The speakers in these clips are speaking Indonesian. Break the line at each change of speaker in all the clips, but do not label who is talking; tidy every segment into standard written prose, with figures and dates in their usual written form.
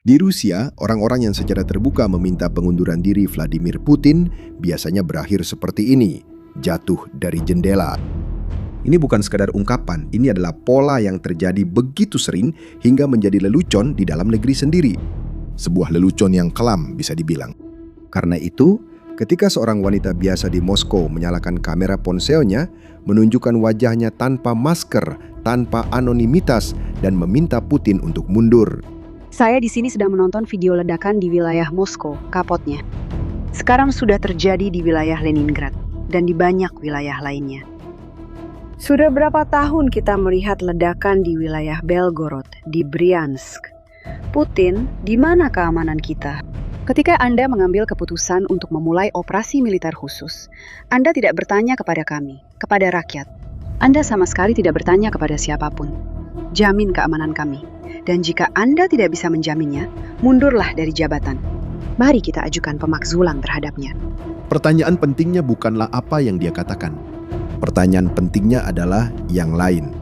Di Rusia, orang-orang yang secara terbuka meminta pengunduran diri Vladimir Putin biasanya berakhir seperti ini, jatuh dari jendela. Ini bukan sekadar ungkapan, ini adalah pola yang terjadi begitu sering hingga menjadi lelucon di dalam negeri sendiri. Sebuah lelucon yang kelam bisa dibilang. Karena itu, ketika seorang wanita biasa di Moskow menyalakan kamera ponselnya, menunjukkan wajahnya tanpa masker, tanpa anonimitas, dan meminta Putin untuk mundur.
Saya di sini sedang menonton video ledakan di wilayah Moskow, kapotnya. Sekarang sudah terjadi di wilayah Leningrad dan di banyak wilayah lainnya. Sudah berapa tahun kita melihat ledakan di wilayah Belgorod, di Bryansk. Putin, di mana keamanan kita? Ketika Anda mengambil keputusan untuk memulai operasi militer khusus, Anda tidak bertanya kepada kami, kepada rakyat. Anda sama sekali tidak bertanya kepada siapapun. Jamin keamanan kami. Dan jika Anda tidak bisa menjaminnya, mundurlah dari jabatan. Mari kita ajukan pemakzulan terhadapnya.
Pertanyaan pentingnya bukanlah apa yang dia katakan. Pertanyaan pentingnya adalah yang lain.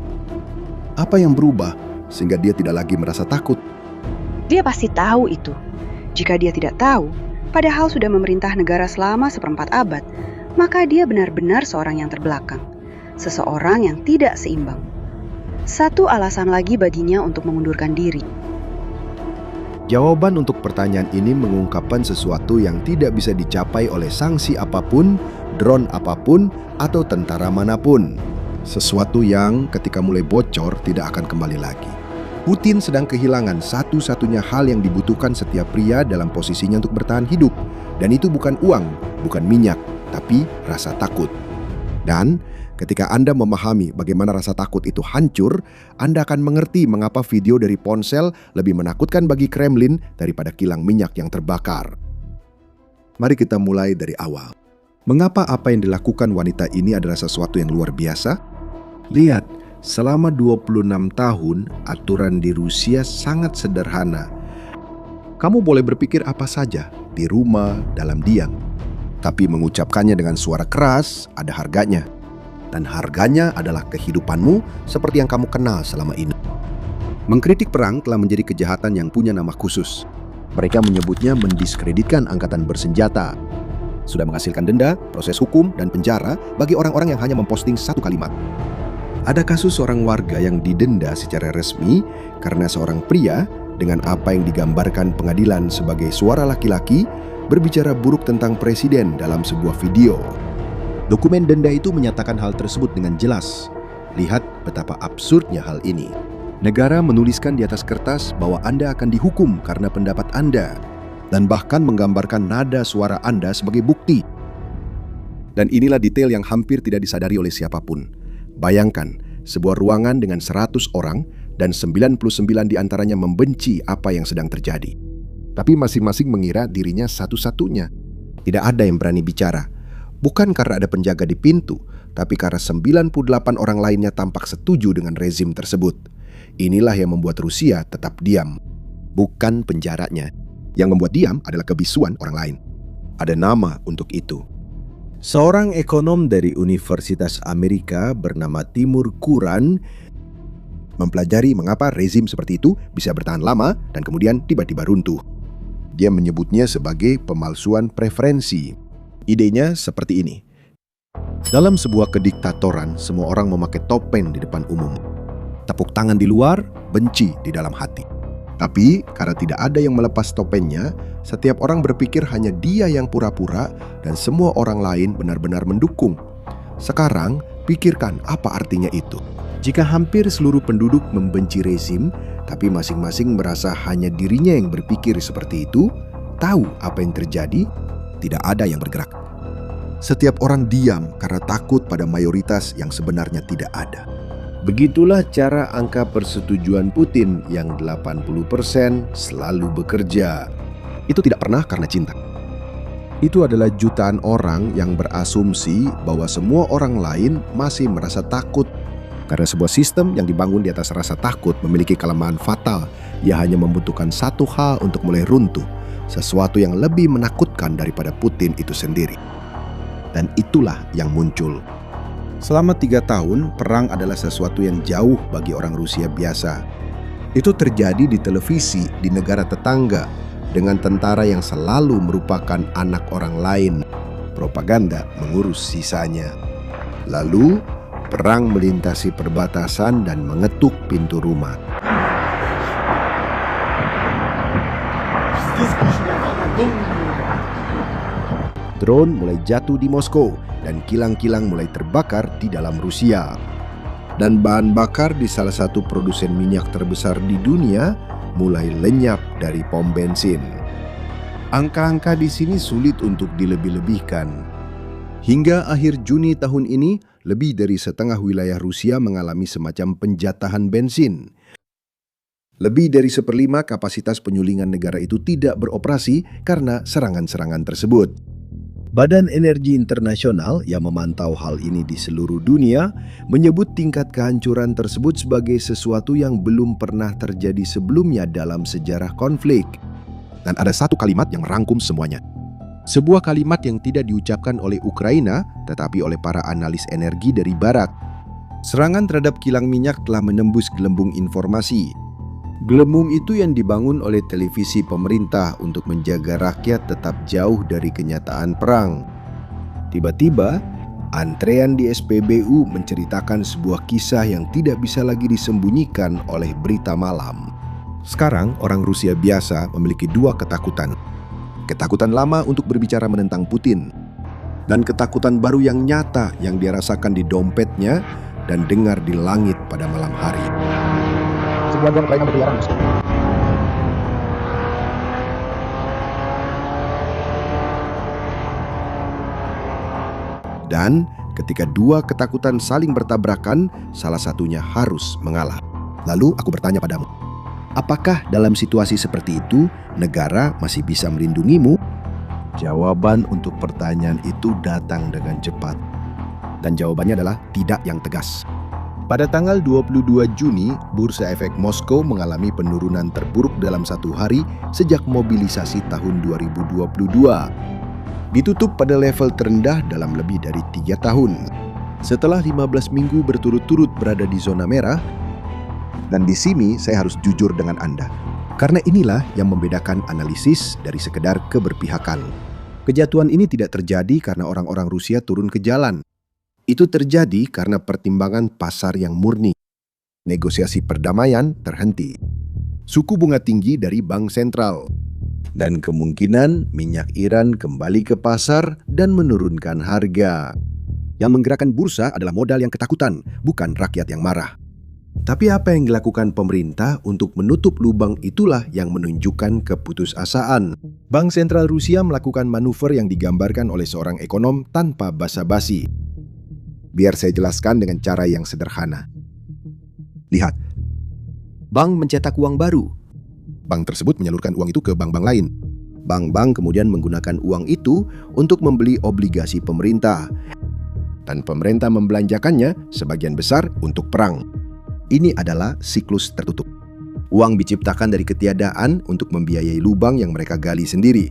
Apa yang berubah sehingga dia tidak lagi merasa takut?
Dia pasti tahu itu. Jika dia tidak tahu, padahal sudah memerintah negara selama 1/4 abad, maka dia benar-benar seorang yang terbelakang. Seseorang yang tidak seimbang. Satu alasan lagi baginya untuk mengundurkan diri.
Jawaban untuk pertanyaan ini mengungkapkan sesuatu yang tidak bisa dicapai oleh sanksi apapun, drone apapun, atau tentara manapun. Sesuatu yang ketika mulai bocor tidak akan kembali lagi. Putin sedang kehilangan satu-satunya hal yang dibutuhkan setiap pria dalam posisinya untuk bertahan hidup. Dan itu bukan uang, bukan minyak, tapi rasa takut. Dan ketika Anda memahami bagaimana rasa takut itu hancur, Anda akan mengerti mengapa video dari ponsel lebih menakutkan bagi Kremlin daripada kilang minyak yang terbakar. Mari kita mulai dari awal. Mengapa apa yang dilakukan wanita ini adalah sesuatu yang luar biasa? Lihat, selama 26 tahun, aturan di Rusia sangat sederhana. Kamu boleh berpikir apa saja, di rumah, dalam diam. Tapi mengucapkannya dengan suara keras, ada harganya. Dan harganya adalah kehidupanmu seperti yang kamu kenal selama ini. Mengkritik perang telah menjadi kejahatan yang punya nama khusus. Mereka menyebutnya mendiskreditkan angkatan bersenjata. Sudah menghasilkan denda, proses hukum, dan penjara bagi orang-orang yang hanya memposting satu kalimat. Ada kasus seorang warga yang didenda secara resmi karena seorang pria dengan apa yang digambarkan pengadilan sebagai suara laki-laki berbicara buruk tentang presiden dalam sebuah video. Dokumen denda itu menyatakan hal tersebut dengan jelas. Lihat betapa absurdnya hal ini. Negara menuliskan di atas kertas bahwa Anda akan dihukum karena pendapat Anda, dan bahkan menggambarkan nada suara Anda sebagai bukti. Dan inilah detail yang hampir tidak disadari oleh siapapun. Bayangkan, sebuah ruangan dengan 100 orang dan 99 diantaranya membenci apa yang sedang terjadi. Tapi masing-masing mengira dirinya satu-satunya. Tidak ada yang berani bicara. Bukan karena ada penjaga di pintu, tapi karena 98 orang lainnya tampak setuju dengan rezim tersebut. Inilah yang membuat Rusia tetap diam. Bukan penjaranya. Yang membuat diam adalah kebisuan orang lain. Ada nama untuk itu. Seorang ekonom dari Universitas Amerika bernama Timur Kuran mempelajari mengapa rezim seperti itu bisa bertahan lama dan kemudian tiba-tiba runtuh. Dia menyebutnya sebagai pemalsuan preferensi. Idenya seperti ini. Dalam sebuah kediktatoran, semua orang memakai topeng di depan umum. Tepuk tangan di luar, benci di dalam hati. Tapi karena tidak ada yang melepas topengnya, setiap orang berpikir hanya dia yang pura-pura dan semua orang lain benar-benar mendukung. Sekarang, pikirkan apa artinya itu. Jika hampir seluruh penduduk membenci rezim, tapi masing-masing merasa hanya dirinya yang berpikir seperti itu, tahu apa yang terjadi, tidak ada yang bergerak. Setiap orang diam karena takut pada mayoritas yang sebenarnya tidak ada. Begitulah cara angka persetujuan Putin yang 80% selalu bekerja. Itu tidak pernah karena cinta. Itu adalah jutaan orang yang berasumsi bahwa semua orang lain masih merasa takut. Karena sebuah sistem yang dibangun di atas rasa takut memiliki kelemahan fatal. Ia hanya membutuhkan satu hal untuk mulai runtuh. Sesuatu yang lebih menakutkan daripada Putin itu sendiri. Dan itulah yang muncul. Selama 3 tahun, perang adalah sesuatu yang jauh bagi orang Rusia biasa. Itu terjadi di televisi di negara tetangga dengan tentara yang selalu merupakan anak orang lain. Propaganda mengurus sisanya. Lalu, perang melintasi perbatasan dan mengetuk pintu rumah. Drone mulai jatuh di Moskow dan kilang-kilang mulai terbakar di dalam Rusia. Dan bahan bakar di salah satu produsen minyak terbesar di dunia mulai lenyap dari pom bensin. Angka-angka di sini sulit untuk dilebih-lebihkan. Hingga akhir Juni tahun ini, lebih dari setengah wilayah Rusia mengalami semacam penjatahan bensin. Lebih dari 1/5 kapasitas penyulingan negara itu tidak beroperasi karena serangan-serangan tersebut. Badan Energi Internasional yang memantau hal ini di seluruh dunia menyebut tingkat kehancuran tersebut sebagai sesuatu yang belum pernah terjadi sebelumnya dalam sejarah konflik. Dan ada satu kalimat yang merangkum semuanya. Sebuah kalimat yang tidak diucapkan oleh Ukraina, tetapi oleh para analis energi dari Barat. Serangan terhadap kilang minyak telah menembus gelembung informasi. Gelembung itu yang dibangun oleh televisi pemerintah untuk menjaga rakyat tetap jauh dari kenyataan perang. Tiba-tiba, antrean di SPBU menceritakan sebuah kisah yang tidak bisa lagi disembunyikan oleh berita malam. Sekarang, orang Rusia biasa memiliki dua ketakutan. Ketakutan lama untuk berbicara menentang Putin, dan ketakutan baru yang nyata yang dia rasakan di dompetnya dan dengar di langit pada malam hari. Sebuah drone Ukraina berkeliaran Moskow. Dan ketika dua ketakutan saling bertabrakan, salah satunya harus mengalah. Lalu aku bertanya padamu, apakah dalam situasi seperti itu, negara masih bisa melindungimu? Jawaban untuk pertanyaan itu datang dengan cepat. Dan jawabannya adalah tidak yang tegas. Pada tanggal 22 Juni, Bursa Efek Moskow mengalami penurunan terburuk dalam satu hari sejak mobilisasi tahun 2022. Ditutup pada level terendah dalam lebih dari 3 tahun. Setelah 15 minggu berturut-turut berada di zona merah, dan di sini saya harus jujur dengan Anda. Karena inilah yang membedakan analisis dari sekedar keberpihakan. Kejatuhan ini tidak terjadi karena orang-orang Rusia turun ke jalan. Itu terjadi karena pertimbangan pasar yang murni. Negosiasi perdamaian terhenti. Suku bunga tinggi dari bank sentral. Dan kemungkinan minyak Iran kembali ke pasar dan menurunkan harga. Yang menggerakkan bursa adalah modal yang ketakutan, bukan rakyat yang marah. Tapi apa yang dilakukan pemerintah untuk menutup lubang itulah yang menunjukkan keputusasaan. Bank Sentral Rusia melakukan manuver yang digambarkan oleh seorang ekonom tanpa basa-basi. Biar saya jelaskan dengan cara yang sederhana. Lihat, bank mencetak uang baru. Bank tersebut menyalurkan uang itu ke bank-bank lain. Bank-bank kemudian menggunakan uang itu untuk membeli obligasi pemerintah. Dan pemerintah membelanjakannya sebagian besar untuk perang. Ini adalah siklus tertutup. Uang diciptakan dari ketiadaan untuk membiayai lubang yang mereka gali sendiri.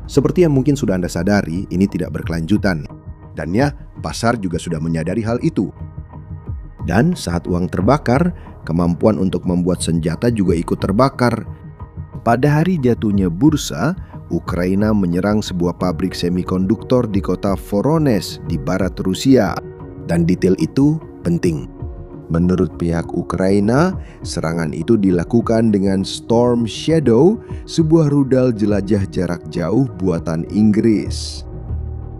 Seperti yang mungkin sudah Anda sadari, ini tidak berkelanjutan. Dan ya, pasar juga sudah menyadari hal itu. Dan saat uang terbakar, kemampuan untuk membuat senjata juga ikut terbakar. Pada hari jatuhnya bursa, Ukraina menyerang sebuah pabrik semikonduktor di kota Voronezh di barat Rusia. Dan detail itu penting. Menurut pihak Ukraina, serangan itu dilakukan dengan Storm Shadow, sebuah rudal jelajah jarak jauh buatan Inggris.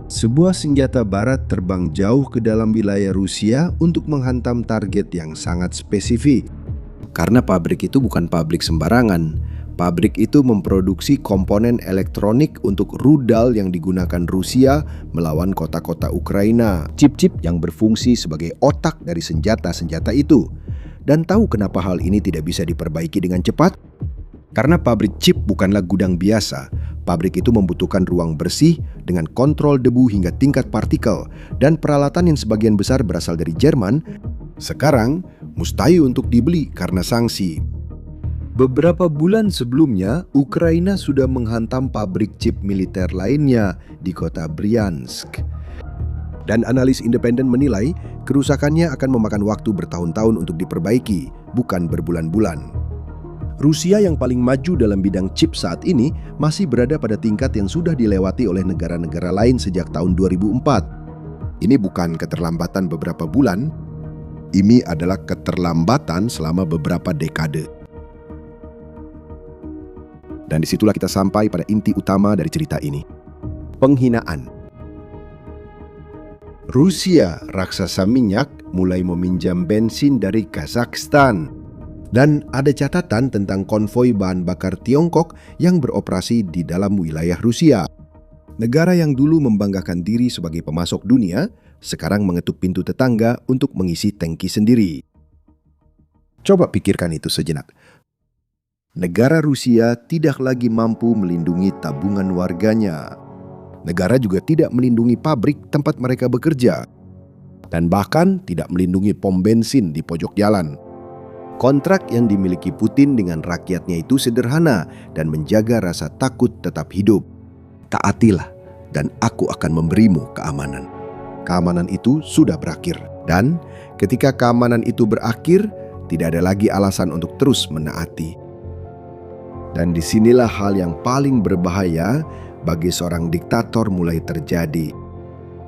Sebuah senjata barat terbang jauh ke dalam wilayah Rusia untuk menghantam target yang sangat spesifik. Karena pabrik itu bukan pabrik sembarangan. Pabrik itu memproduksi komponen elektronik untuk rudal yang digunakan Rusia melawan kota-kota Ukraina. Chip-chip yang berfungsi sebagai otak dari senjata-senjata itu. Dan tahu kenapa hal ini tidak bisa diperbaiki dengan cepat? Karena pabrik chip bukanlah gudang biasa. Pabrik itu membutuhkan ruang bersih dengan kontrol debu hingga tingkat partikel dan peralatan yang sebagian besar berasal dari Jerman. Sekarang mustahil untuk dibeli karena sanksi. Beberapa bulan sebelumnya, Ukraina sudah menghantam pabrik chip militer lainnya di kota Bryansk. Dan analis independen menilai kerusakannya akan memakan waktu bertahun-tahun untuk diperbaiki, bukan berbulan-bulan. Rusia yang paling maju dalam bidang chip saat ini masih berada pada tingkat yang sudah dilewati oleh negara-negara lain sejak tahun 2004. Ini bukan keterlambatan beberapa bulan, ini adalah keterlambatan selama beberapa dekade. Dan disitulah kita sampai pada inti utama dari cerita ini. Penghinaan. Rusia, raksasa minyak, mulai meminjam bensin dari Kazakhstan. Dan ada catatan tentang konvoi bahan bakar Tiongkok yang beroperasi di dalam wilayah Rusia. Negara yang dulu membanggakan diri sebagai pemasok dunia, sekarang mengetuk pintu tetangga untuk mengisi tangki sendiri. Coba pikirkan itu sejenak. Negara Rusia tidak lagi mampu melindungi tabungan warganya. Negara juga tidak melindungi pabrik tempat mereka bekerja. Dan bahkan tidak melindungi pom bensin di pojok jalan. Kontrak yang dimiliki Putin dengan rakyatnya itu sederhana dan menjaga rasa takut tetap hidup. Taatilah dan aku akan memberimu keamanan. Keamanan itu sudah berakhir. Dan ketika keamanan itu berakhir, tidak ada lagi alasan untuk terus menaati. Dan disinilah hal yang paling berbahaya bagi seorang diktator mulai terjadi.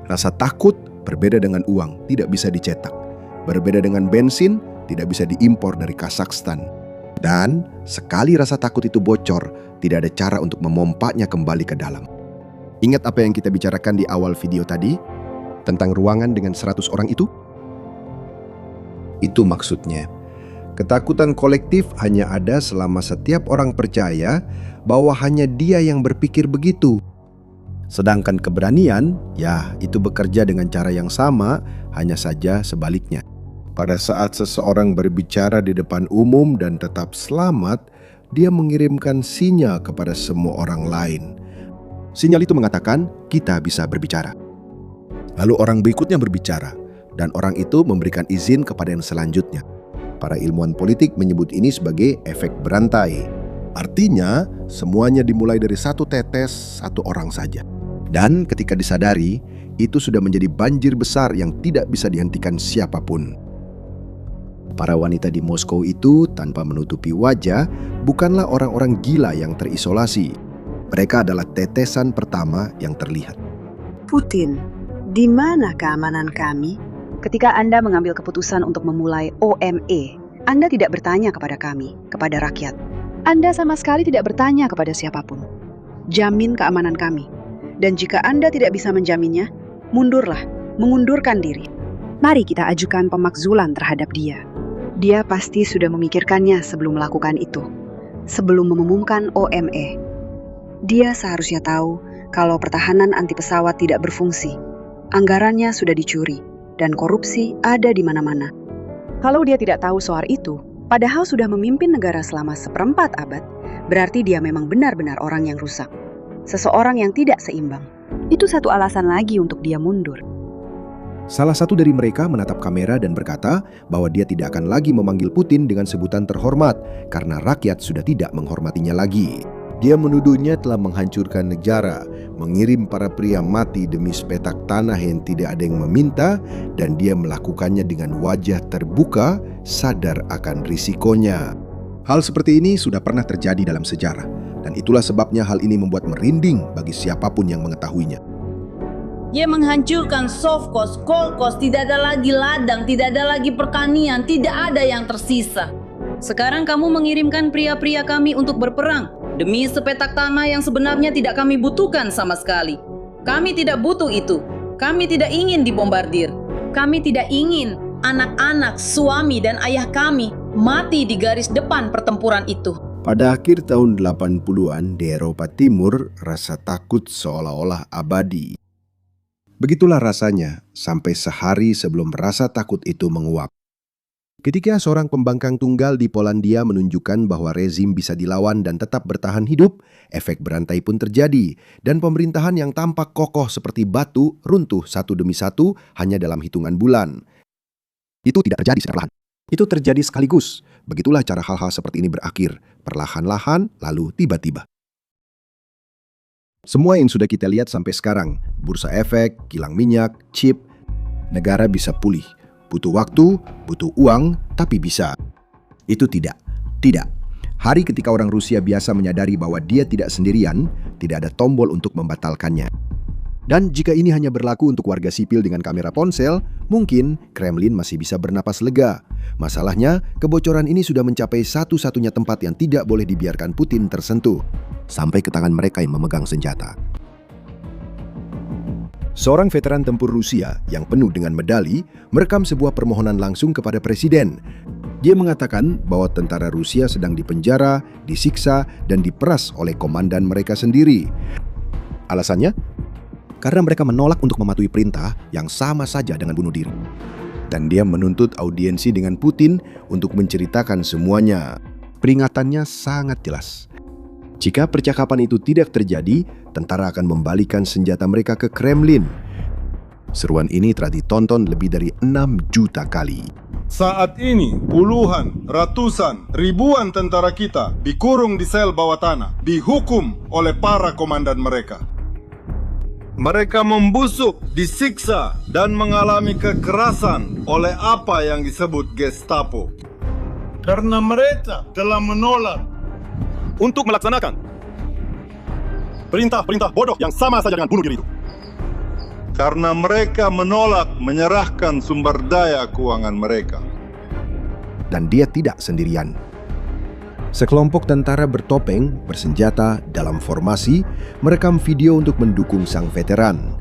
Rasa takut berbeda dengan uang, tidak bisa dicetak. Berbeda dengan bensin, tidak bisa diimpor dari Kazakhstan. Dan sekali rasa takut itu bocor, tidak ada cara untuk memompanya kembali ke dalam. Ingat apa yang kita bicarakan di awal video tadi? Tentang ruangan dengan 100 orang itu? Itu maksudnya. Ketakutan kolektif hanya ada selama setiap orang percaya bahwa hanya dia yang berpikir begitu. Sedangkan keberanian, ya itu bekerja dengan cara yang sama, hanya saja sebaliknya. Pada saat seseorang berbicara di depan umum dan tetap selamat, dia mengirimkan sinyal kepada semua orang lain. Sinyal itu mengatakan, kita bisa berbicara. Lalu orang berikutnya berbicara, dan orang itu memberikan izin kepada yang selanjutnya. Para ilmuwan politik menyebut ini sebagai efek berantai. Artinya, semuanya dimulai dari satu tetes, satu orang saja. Dan ketika disadari, itu sudah menjadi banjir besar yang tidak bisa dihentikan siapapun. Para wanita di Moskow itu tanpa menutupi wajah bukanlah orang-orang gila yang terisolasi. Mereka adalah tetesan pertama yang terlihat.
Putin, di mana keamanan kami? Ketika Anda mengambil keputusan untuk memulai OME, Anda tidak bertanya kepada kami, kepada rakyat. Anda sama sekali tidak bertanya kepada siapapun. Jamin keamanan kami. Dan jika Anda tidak bisa menjaminnya, mundurlah, mengundurkan diri. Mari kita ajukan pemakzulan terhadap dia. Dia pasti sudah memikirkannya sebelum melakukan itu. Sebelum mengumumkan OME. Dia seharusnya tahu kalau pertahanan anti pesawat tidak berfungsi. Anggarannya sudah dicuri. Dan korupsi ada di mana-mana. Kalau dia tidak tahu soal itu, padahal sudah memimpin negara selama 1/4 abad, berarti dia memang benar-benar orang yang rusak. Seseorang yang tidak seimbang. Itu satu alasan lagi untuk dia mundur.
Salah satu dari mereka menatap kamera dan berkata bahwa dia tidak akan lagi memanggil Putin dengan sebutan terhormat karena rakyat sudah tidak menghormatinya lagi. Dia menuduhnya telah menghancurkan negara, mengirim para pria mati demi sepetak tanah yang tidak ada yang meminta, dan dia melakukannya dengan wajah terbuka, sadar akan risikonya. Hal seperti ini sudah pernah terjadi dalam sejarah, dan itulah sebabnya hal ini membuat merinding bagi siapapun yang mengetahuinya.
Dia menghancurkan Sovkhoz, Kolkhoz, tidak ada lagi ladang, tidak ada lagi pertanian, tidak ada yang tersisa. Sekarang kamu mengirimkan pria-pria kami untuk berperang. Demi sepetak tanah yang sebenarnya tidak kami butuhkan sama sekali. Kami tidak butuh itu. Kami tidak ingin dibombardir. Kami tidak ingin anak-anak, suami, dan ayah kami mati di garis depan pertempuran itu.
Pada akhir tahun 80-an di Eropa Timur, rasa takut seolah-olah abadi. Begitulah rasanya sampai sehari sebelum rasa takut itu menguap. Ketika seorang pembangkang tunggal di Polandia menunjukkan bahwa rezim bisa dilawan dan tetap bertahan hidup, efek berantai pun terjadi, dan pemerintahan yang tampak kokoh seperti batu runtuh satu demi satu hanya dalam hitungan bulan. Itu tidak terjadi secara perlahan. Itu terjadi sekaligus. Begitulah cara hal-hal seperti ini berakhir, perlahan-lahan lalu tiba-tiba. Semua yang sudah kita lihat sampai sekarang, bursa efek, kilang minyak, chip, negara bisa pulih. Butuh waktu, butuh uang, tapi bisa. Itu tidak. Hari ketika orang Rusia biasa menyadari bahwa dia tidak sendirian, tidak ada tombol untuk membatalkannya. Dan jika ini hanya berlaku untuk warga sipil dengan kamera ponsel, mungkin Kremlin masih bisa bernapas lega. Masalahnya, kebocoran ini sudah mencapai satu-satunya tempat yang tidak boleh dibiarkan Putin tersentuh, sampai ke tangan mereka yang memegang senjata. Seorang veteran tempur Rusia yang penuh dengan medali merekam sebuah permohonan langsung kepada presiden. Dia mengatakan bahwa tentara Rusia sedang dipenjara, disiksa, dan diperas oleh komandan mereka sendiri. Alasannya? Karena mereka menolak untuk mematuhi perintah yang sama saja dengan bunuh diri. Dan dia menuntut audiensi dengan Putin untuk menceritakan semuanya. Peringatannya sangat jelas. Jika percakapan itu tidak terjadi, tentara akan membalikan senjata mereka ke Kremlin. Seruan ini telah ditonton lebih dari 6 juta kali.
Saat ini puluhan, ratusan, ribuan tentara kita dikurung di sel bawah tanah, dihukum oleh para komandan mereka. Mereka membusuk, disiksa, dan mengalami kekerasan oleh apa yang disebut Gestapo. Karena mereka telah menolak untuk melaksanakan perintah-perintah bodoh yang sama saja dengan bunuh diri itu. Karena mereka menolak menyerahkan sumber daya keuangan mereka.
Dan dia tidak sendirian. Sekelompok tentara bertopeng, bersenjata, dalam formasi, merekam video untuk mendukung sang veteran.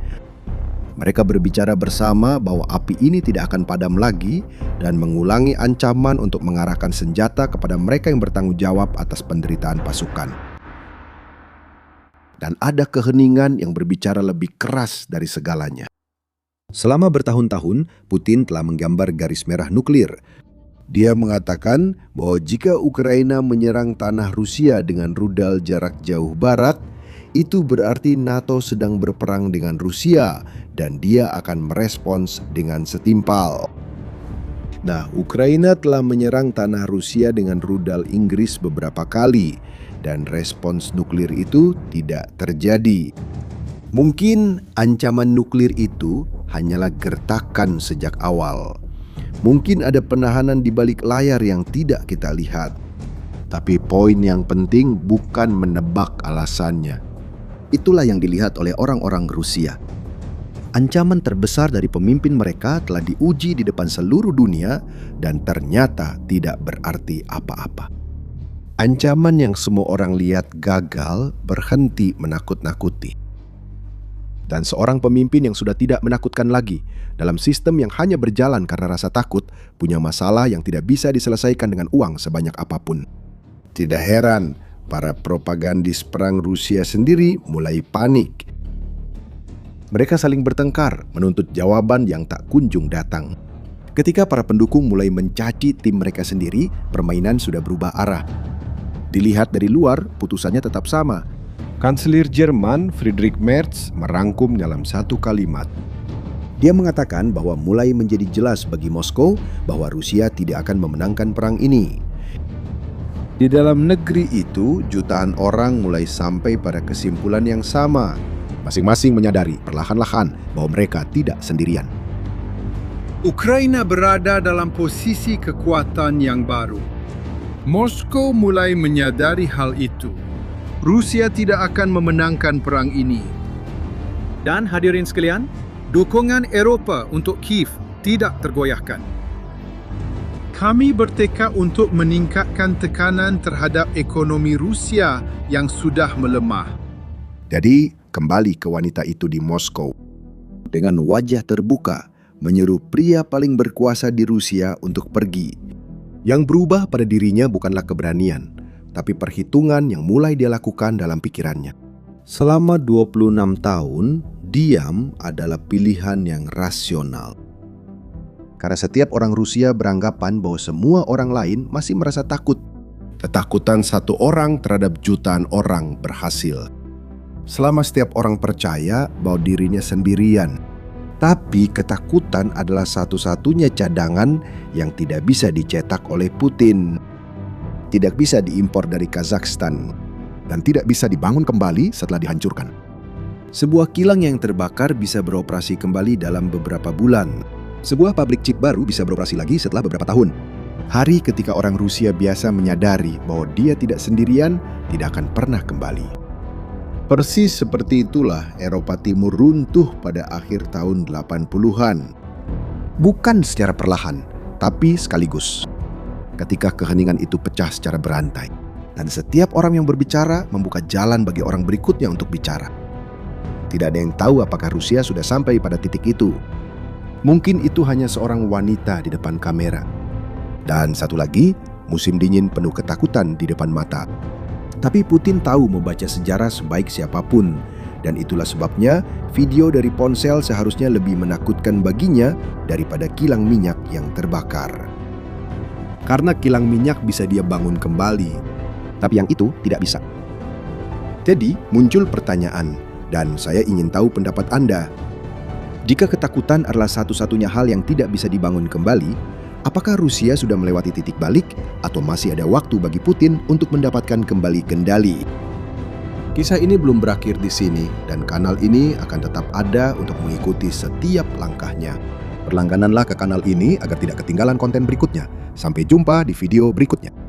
Mereka berbicara bersama bahwa api ini tidak akan padam lagi dan mengulangi ancaman untuk mengarahkan senjata kepada mereka yang bertanggung jawab atas penderitaan pasukan. Dan ada keheningan yang berbicara lebih keras dari segalanya. Selama bertahun-tahun, Putin telah menggambar garis merah nuklir. Dia mengatakan bahwa jika Ukraina menyerang tanah Rusia dengan rudal jarak jauh barat, itu berarti NATO sedang berperang dengan Rusia dan dia akan merespons dengan setimpal. Nah, Ukraina telah menyerang tanah Rusia dengan rudal Inggris beberapa kali dan respons nuklir itu tidak terjadi. Mungkin ancaman nuklir itu hanyalah gertakan sejak awal. Mungkin ada penahanan di balik layar yang tidak kita lihat. Tapi poin yang penting bukan menebak alasannya. Itulah yang dilihat oleh orang-orang Rusia. Ancaman terbesar dari pemimpin mereka telah diuji di depan seluruh dunia dan ternyata tidak berarti apa-apa. Ancaman yang semua orang lihat gagal berhenti menakut-nakuti. Dan seorang pemimpin yang sudah tidak menakutkan lagi dalam sistem yang hanya berjalan karena rasa takut punya masalah yang tidak bisa diselesaikan dengan uang sebanyak apapun. Tidak heran para propagandis perang Rusia sendiri mulai panik. Mereka saling bertengkar menuntut jawaban yang tak kunjung datang. Ketika para pendukung mulai mencaci tim mereka sendiri, permainan sudah berubah arah. Dilihat dari luar, putusannya tetap sama. Kanselir Jerman Friedrich Merz merangkum dalam satu kalimat. Dia mengatakan bahwa mulai menjadi jelas bagi Moskow bahwa Rusia tidak akan memenangkan perang ini. Di dalam negeri itu, jutaan orang mulai sampai pada kesimpulan yang sama. Masing-masing menyadari perlahan-lahan bahwa mereka tidak sendirian.
Ukraina berada dalam posisi kekuatan yang baru. Moskow mulai menyadari hal itu. Rusia tidak akan memenangkan perang ini. Dan hadirin sekalian, dukungan Eropa untuk Kiev tidak tergoyahkan. Kami bertekad untuk meningkatkan tekanan terhadap ekonomi Rusia yang sudah melemah.
Jadi, kembali ke wanita itu di Moskow. Dengan wajah terbuka, menyeru pria paling berkuasa di Rusia untuk pergi. Yang berubah pada dirinya bukanlah keberanian, tapi perhitungan yang mulai dia lakukan dalam pikirannya. Selama 26 tahun, diam adalah pilihan yang rasional. Karena setiap orang Rusia beranggapan bahwa semua orang lain masih merasa takut. Ketakutan satu orang terhadap jutaan orang berhasil. Selama setiap orang percaya bahwa dirinya sendirian. Tapi ketakutan adalah satu-satunya cadangan yang tidak bisa dicetak oleh Putin. Tidak bisa diimpor dari Kazakhstan. Dan tidak bisa dibangun kembali setelah dihancurkan. Sebuah kilang yang terbakar bisa beroperasi kembali dalam beberapa bulan. Sebuah pabrik chip baru bisa beroperasi lagi setelah beberapa tahun. Hari ketika orang Rusia biasa menyadari bahwa dia tidak sendirian, tidak akan pernah kembali. Persis seperti itulah Eropa Timur runtuh pada akhir tahun 80-an. Bukan secara perlahan, tapi sekaligus. Ketika keheningan itu pecah secara berantai, dan setiap orang yang berbicara membuka jalan bagi orang berikutnya untuk bicara. Tidak ada yang tahu apakah Rusia sudah sampai pada titik itu. Mungkin itu hanya seorang wanita di depan kamera. Dan satu lagi, musim dingin penuh ketakutan di depan mata. Tapi Putin tahu membaca sejarah sebaik siapapun, dan itulah sebabnya video dari ponsel seharusnya lebih menakutkan baginya daripada kilang minyak yang terbakar. Karena kilang minyak bisa dia bangun kembali, tapi yang itu tidak bisa. Jadi muncul pertanyaan, dan saya ingin tahu pendapat Anda. Jika ketakutan adalah satu-satunya hal yang tidak bisa dibangun kembali, apakah Rusia sudah melewati titik balik atau masih ada waktu bagi Putin untuk mendapatkan kembali kendali? Kisah ini belum berakhir di sini, dan kanal ini akan tetap ada untuk mengikuti setiap langkahnya. Berlanggananlah ke kanal ini agar tidak ketinggalan konten berikutnya. Sampai jumpa di video berikutnya.